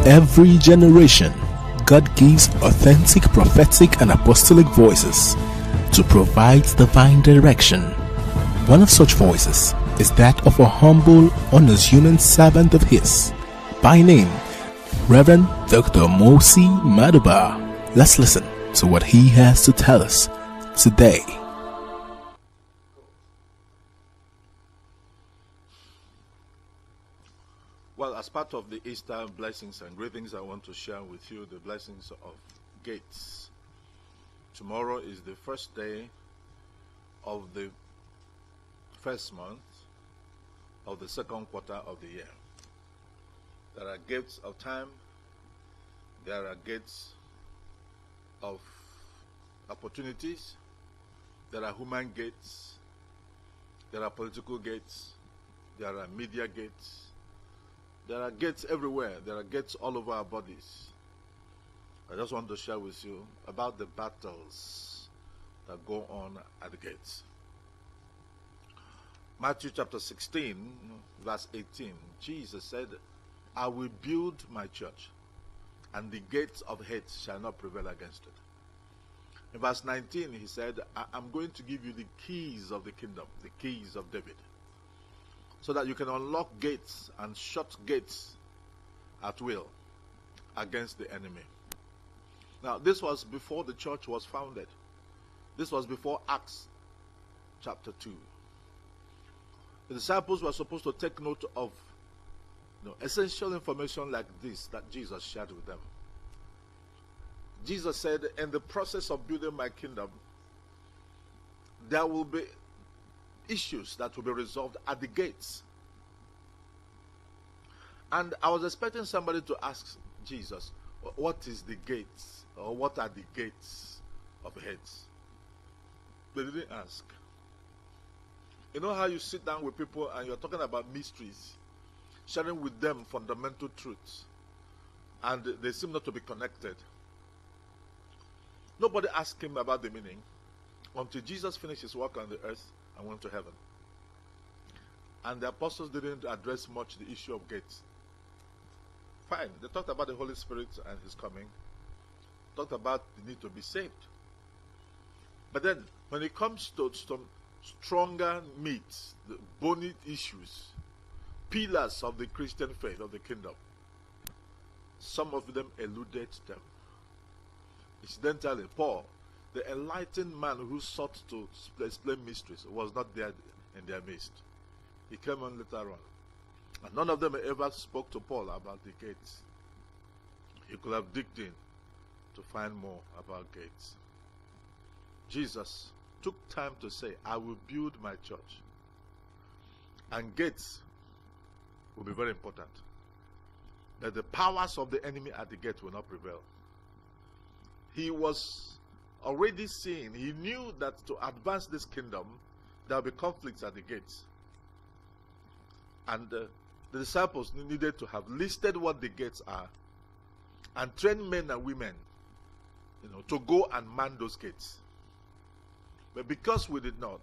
every generation, God gives authentic prophetic and apostolic voices to provide divine direction. One of such voices is that of a humble, unassuming servant of His, by name, Reverend Dr. Mosy Madugba. Let's listen to what he has to tell us today. Well, as part of the Easter blessings and greetings, I want to share with you the blessings of gates. Tomorrow is the first day of the first month of the second quarter of the year. There are gates of time, there are gates of opportunities, there are human gates, there are political gates, there are media gates. There are gates everywhere. There are gates all over our bodies. I just want to share with you about the battles that go on at the gates. Matthew chapter 16, verse 18, Jesus said, I will build my church, and the gates of hate shall not prevail against it. In verse 19, he said, I'm going to give you the keys of the kingdom, the keys of David, so that you can unlock gates and shut gates at will against the enemy. Now, this was before the church was founded. This was before Acts chapter 2. The disciples were supposed to take note of essential information like this that Jesus shared with them. Jesus said, in the process of building my kingdom, there will be issues that will be resolved at the gates. And I was expecting somebody to ask Jesus, what is the gates, or what are the gates of hate? They didn't ask. You know how you sit down with people and you're talking about mysteries, sharing with them fundamental truths, and they seem not to be connected. Nobody asked him about the meaning until Jesus finished his work on the earth and went to heaven. And the apostles didn't address much the issue of gates. Fine, they talked about the Holy Spirit and His coming, talked about the need to be saved. But then, when it comes to some stronger meat, the bony issues, pillars of the Christian faith, of the kingdom, some of them eluded them. Incidentally, Paul, the enlightened man who sought to explain mysteries, was not there in their midst. He came on later on. And none of them ever spoke to Paul about the gates. He could have digged in to find more about gates. Jesus took time to say, I will build my church. And gates will be very important. That the powers of the enemy at the gate will not prevail. He was already seeing, he knew that to advance this kingdom, there will be conflicts at the gates. And the disciples needed to have listed what the gates are and trained men and women, to go and man those gates. But because we did not,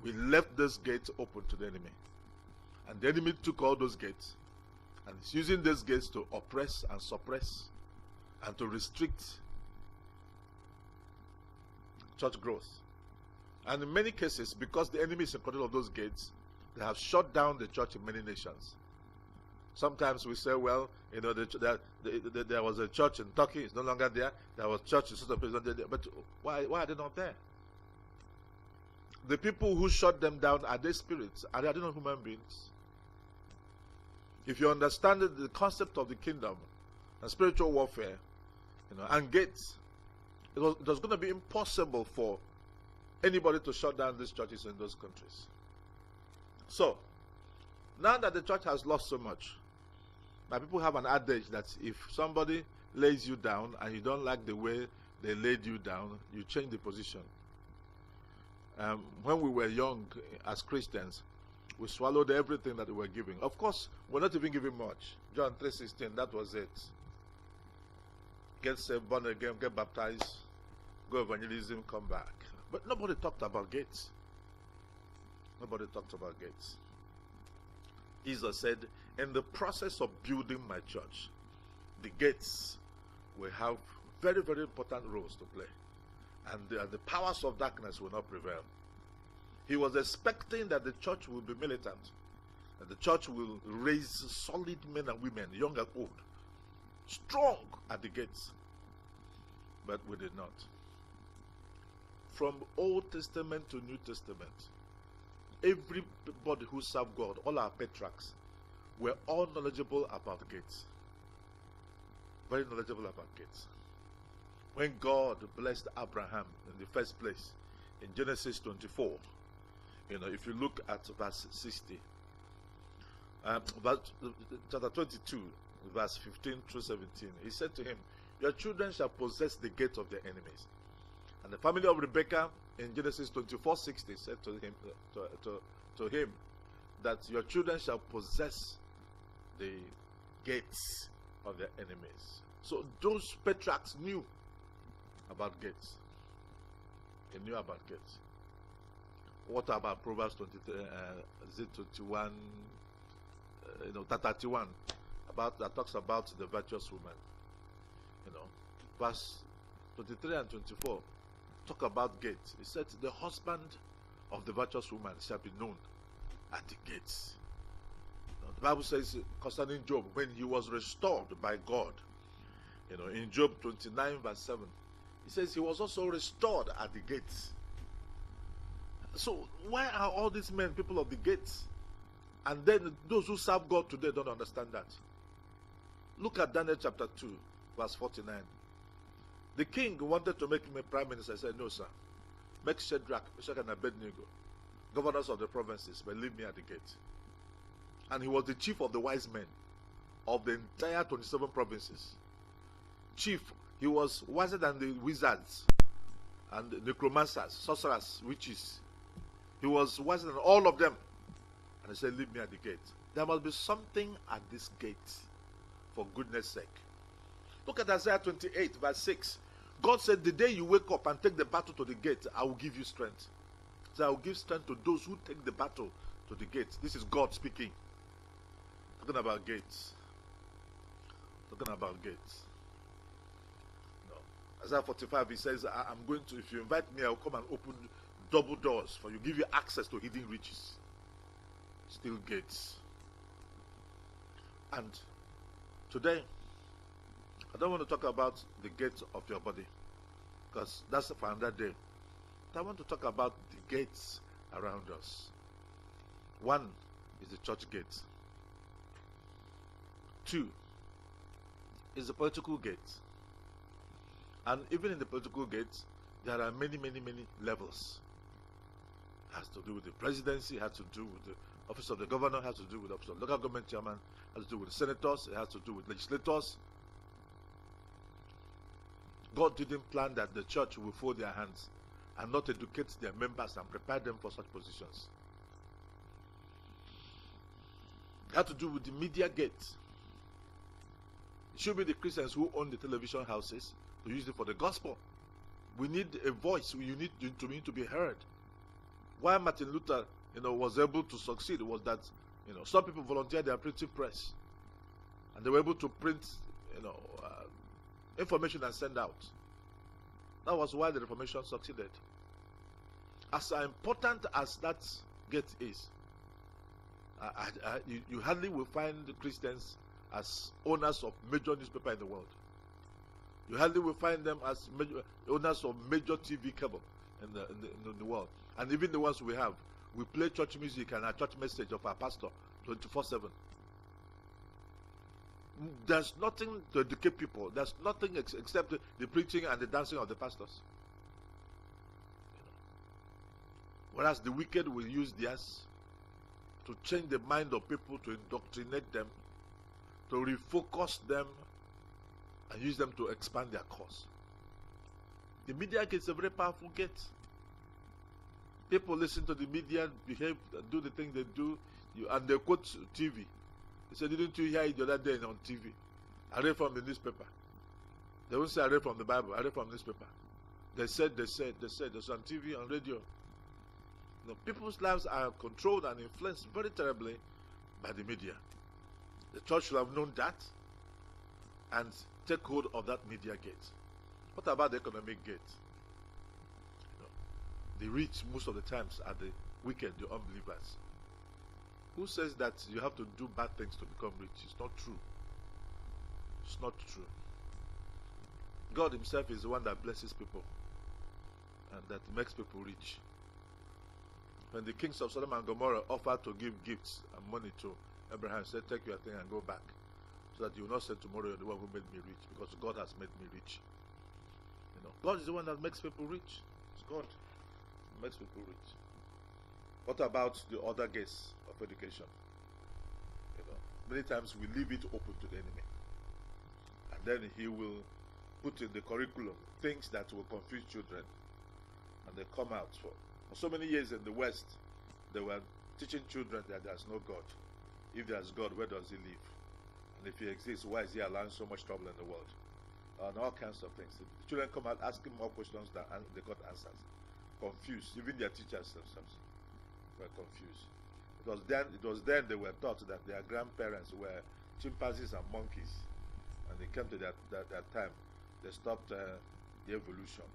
we left those gates open to the enemy. And the enemy took all those gates and is using those gates to oppress and suppress and to restrict church growth. And in many cases, because the enemy is in control of those gates, they have shut down the church in many nations. Sometimes we say, well, there was a church in Turkey, it's no longer there. There was a church in certain places, but why are they not there? The people who shut them down, are they spirits? Are they not human beings? If you understand the concept of the kingdom and spiritual warfare, and gates, it was going to be impossible for anybody to shut down these churches in those countries. So, now that the church has lost so much, now people have an adage that if somebody lays you down and you don't like the way they laid you down, you change the position. When we were young as Christians, we swallowed everything that we were giving. Of course, we're not even giving much. John 3:16, that was it. Get saved, born again, get baptized, go evangelism, come back. But nobody talked about gates. Nobody talked about gates. Jesus said, in the process of building my church, the gates will have very, very important roles to play. And the powers of darkness will not prevail. He was expecting that the church will be militant, that the church will raise solid men and women, young and old, strong at the gates. But we did not. From Old Testament to New Testament, everybody who served God, all our patriarchs, were all knowledgeable about gates. Very knowledgeable about gates. When God blessed Abraham in the first place, in Genesis 24, if you look at verse 60, chapter 22, verse 15 through 17, he said to him, your children shall possess the gate of their enemies. And the family of Rebekah in Genesis 24:60 said to him that your children shall possess the gates of their enemies. So those patriarchs knew about gates. They knew about gates. What about Proverbs 21, 31? That talks about the virtuous woman. Verse 23 and 24 talk about gates. It said, the husband of the virtuous woman shall be known at the gates. The Bible says concerning Job, when he was restored by God, in Job 29 verse 7, it says he was also restored at the gates. So why are all these men people of the gates? And then those who serve God today don't understand that. Look at Daniel chapter 2 verse 49. The king wanted to make him a prime minister. I said, no, sir. Make Shadrach, Meshach, and Abednego governors of the provinces, but leave me at the gate. And he was the chief of the wise men of the entire 27 provinces. Chief, he was wiser than the wizards and the necromancers, sorcerers, witches. He was wiser than all of them. And he said, leave me at the gate. There must be something at this gate, for goodness sake. Look at Isaiah 28 verse 6. God said, the day you wake up and take the battle to the gate, I will give you strength. So I will give strength to those who take the battle to the gate. This is God speaking. Talking about gates. Talking about gates. No. Isaiah 45, he says, I'm going to, if you invite me, I will come and open double doors for you, give you access to hidden riches. Still gates. And today, I don't want to talk about the gates of your body, because that's for another day. But I want to talk about the gates around us. One is the church gate. Two is the political gate. And even in the political gate, there are many, many, many levels. It has to do with the presidency, it has to do with the office of the governor, it has to do with the office of the local government chairman, it has to do with the senators, it has to do with legislators. God didn't plan that the church will fold their hands and not educate their members and prepare them for such positions. It had to do with the media gate. It should be the Christians who own the television houses to use it for the gospel. We need a voice. You need to be heard. Why Martin Luther, was able to succeed was that, some people volunteered their printing press, and they were able to print, information and send out. That was why the Reformation succeeded. As important as that gate is, you hardly will find Christians as owners of major newspaper in the world. You hardly will find them as owners of major TV cable in the world. And even the ones we have, we play church music and our church message of our pastor 24/7. There's nothing to educate people. There's nothing except the preaching and the dancing of the pastors. Whereas the wicked will use theirs to change the mind of people, to indoctrinate them, to refocus them, and use them to expand their cause. The media gate is a very powerful gate. People listen to the media, behave, do the thing they do, and they quote TV. They say, didn't you hear it the other day on TV? I read from the newspaper. They won't say I read from the Bible, I read from the newspaper. They said, it's on TV, on radio. People's lives are controlled and influenced very terribly by the media. The church should have known that. and take hold of that media gate. What about the economic gate? The rich most of the times are the wicked, the unbelievers. Who says that you have to do bad things to become rich? It's not true. It's not true. God himself is the one that blesses people and that makes people rich. When the kings of Sodom and Gomorrah offered to give gifts and money to Abraham, said, take your thing and go back, so that you will not say tomorrow you're the one who made me rich, because God has made me rich. God is the one that makes people rich. It's God who makes people rich. What about the other gates of education? Many times we leave it open to the enemy, and then he will put in the curriculum things that will confuse children, and they come out. For so many years in the West, they were teaching children that there's no God. If there's God, where does he live? And if he exists, why is he allowing so much trouble in the world? And all kinds of things. The children come out asking more questions than they got answers. Confused. Even their teachers themselves were confused. It was then they were taught that their grandparents were chimpanzees and monkeys, and they came to that time. They stopped the evolution.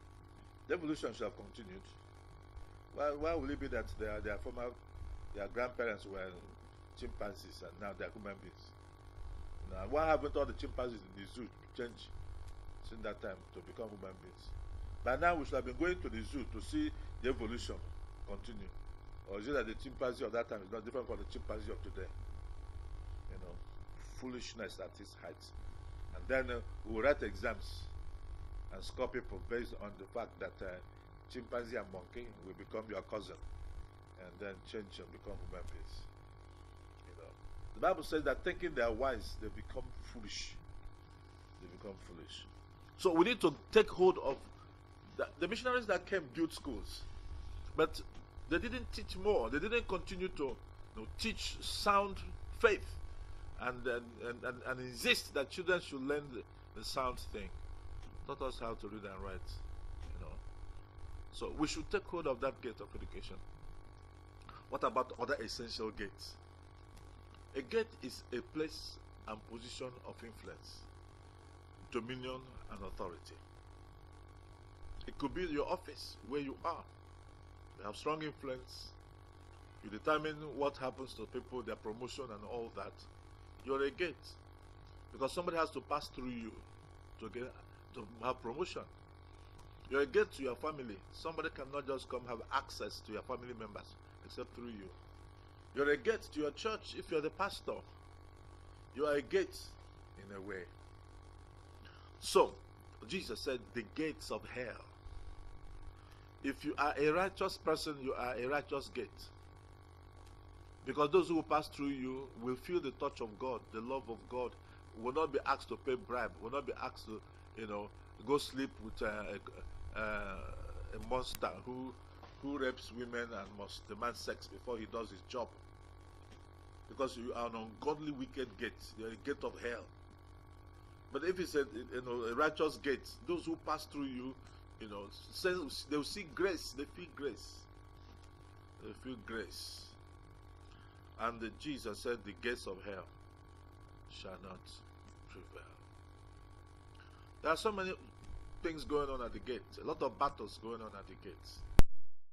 The evolution should have continued. Why will it be that their grandparents were chimpanzees and now they're human beings? Now, what happened to all the chimpanzees in the zoo change since that time to become human beings? By now, we should have been going to the zoo to see the evolution continue. Or is it that the chimpanzee of that time is not different from the chimpanzee of today? Foolishness at its height. And then we will write exams and score people based on the fact that chimpanzee and monkey will become your cousin, and then change and become human beings. The Bible says that thinking they are wise, they become foolish. They become foolish. So we need to take hold of the missionaries that came built schools, but they didn't teach more. They didn't continue to teach sound faith and insist that children should learn the sound thing. Taught us how to read and write. So we should take hold of that gate of education. What about other essential gates? A gate is a place and position of influence, dominion, and authority. It could be your office where you are. You have strong influence. You determine what happens to people, their promotion and all that. You're a gate. Because somebody has to pass through you to have promotion. You're a gate to your family. Somebody cannot just come have access to your family members except through you. You're a gate to your church if you're the pastor. You are a gate in a way. So, Jesus said, the gates of hell. If you are a righteous person, you are a righteous gate. Because those who pass through you will feel the touch of God, the love of God, will not be asked to pay bribe, will not be asked to, go sleep with a monster who rapes women and must demand sex before he does his job. Because you are an ungodly, wicked gate. You're a gate of hell. But if it's a righteous gate, those who pass through you, they'll see grace. They feel grace. They feel grace. And Jesus said, the gates of hell shall not prevail. There are so many things going on at the gate. A lot of battles going on at the gates.